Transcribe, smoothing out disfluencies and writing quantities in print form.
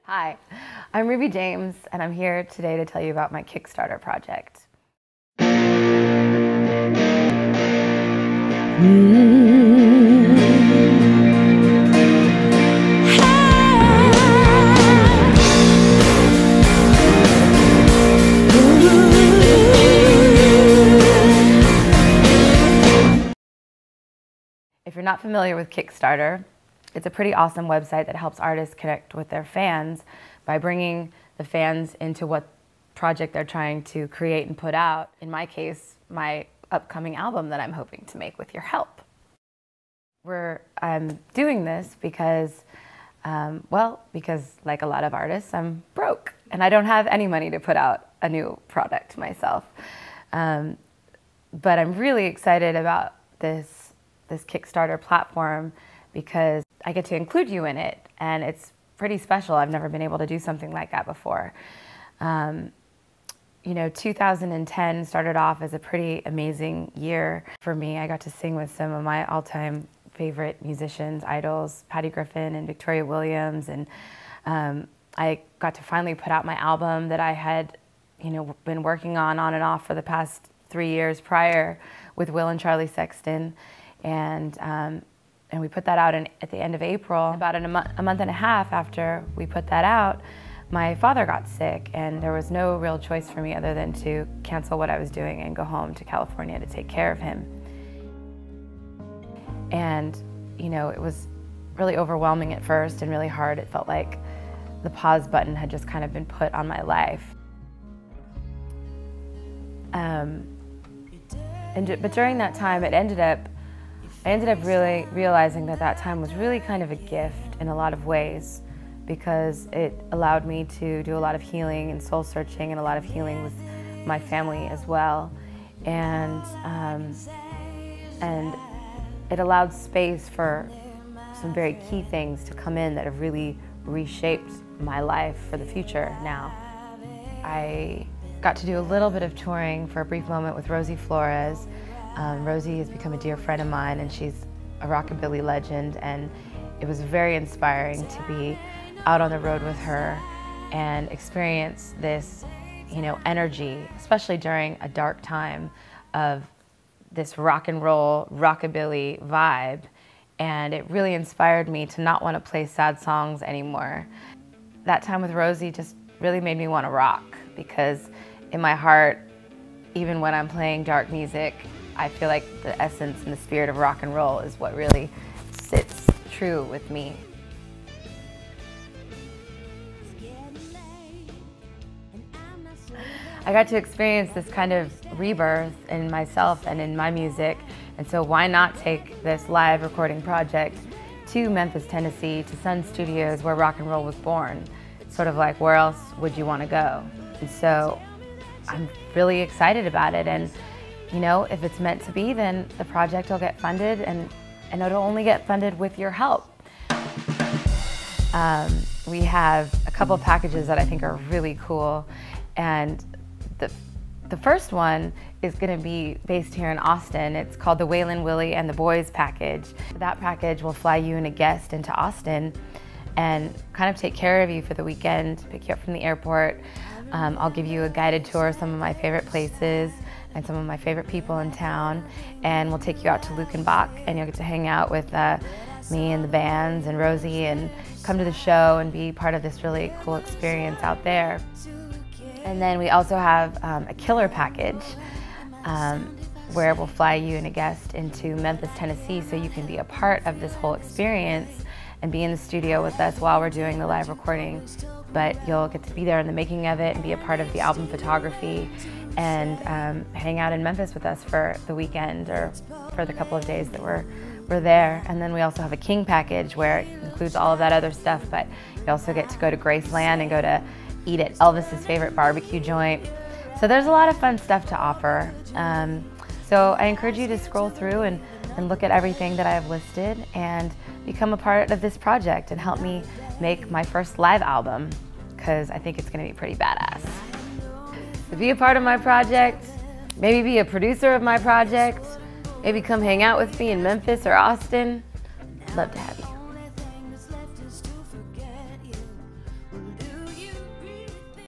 Hi, I'm Ruby James, and I'm here today to tell you about my Kickstarter project. If you're not familiar with Kickstarter, it's a pretty awesome website that helps artists connect with their fans by bringing the fans into what project they're trying to create and put out. In my case, my upcoming album that I'm hoping to make with your help. I'm doing this because, because like a lot of artists, I'm broke and I don't have any money to put out a new product myself. But I'm really excited about this Kickstarter platform because I get to include you in it, and it's pretty special. I've never been able to do something like that before. 2010 started off as a pretty amazing year for me. I got to sing with some of my all-time favorite musicians, idols, Patty Griffin and Victoria Williams, and I got to finally put out my album that I had, been working on and off for the past 3 years prior with Will and Charlie Sexton. And we put that out at the end of April. About a month and a half after we put that out, my father got sick, and there was no real choice for me other than to cancel what I was doing and go home to California to take care of him. And, it was really overwhelming at first and really hard. It felt like the pause button had just kind of been put on my life. But during that time, I ended up really realizing that time was really kind of a gift in a lot of ways, because it allowed me to do a lot of healing and soul searching and a lot of healing with my family as well. And it allowed space for some very key things to come in that have really reshaped my life for the future now. I got to do a little bit of touring for a brief moment with Rosie Flores. Rosie has become a dear friend of mine, and she's a rockabilly legend, and it was very inspiring to be out on the road with her and experience this, energy, especially during a dark time of this rock and roll, rockabilly vibe. And it really inspired me to not want to play sad songs anymore. That time with Rosie just really made me want to rock, because in my heart, even when I'm playing dark music, I feel like the essence and the spirit of rock and roll is what really sits true with me. I got to experience this kind of rebirth in myself and in my music, and so why not take this live recording project to Memphis, Tennessee, to Sun Studios, where rock and roll was born. Sort of like, where else would you want to go? And so I'm really excited about it, and if it's meant to be, then the project will get funded, and it'll only get funded with your help. We have a couple packages that I think are really cool, and the first one is going to be based here in Austin. It's called the Waylon, Willie, and the Boys package. That package will fly you and a guest into Austin and kind of take care of you for the weekend, pick you up from the airport. I'll give you a guided tour of some of my favorite places and some of my favorite people in town, and we'll take you out to Lukenbach, and you'll get to hang out with me and the bands and Rosie, and come to the show and be part of this really cool experience out there. And then we also have a killer package where we'll fly you and a guest into Memphis, Tennessee, so you can be a part of this whole experience and be in the studio with us while we're doing the live recording. But you'll get to be there in the making of it and be a part of the album photography, and hang out in Memphis with us for the weekend or for the couple of days that we're there. And then we also have a King package where it includes all of that other stuff, but you also get to go to Graceland and go to eat at Elvis's favorite barbecue joint. So there's a lot of fun stuff to offer. So I encourage you to scroll through and look at everything that I have listed and become a part of this project and help me make my first live album, because I think it's going to be pretty badass. So be a part of my project, maybe be a producer of my project, maybe come hang out with me in Memphis or Austin. I'd love to have you.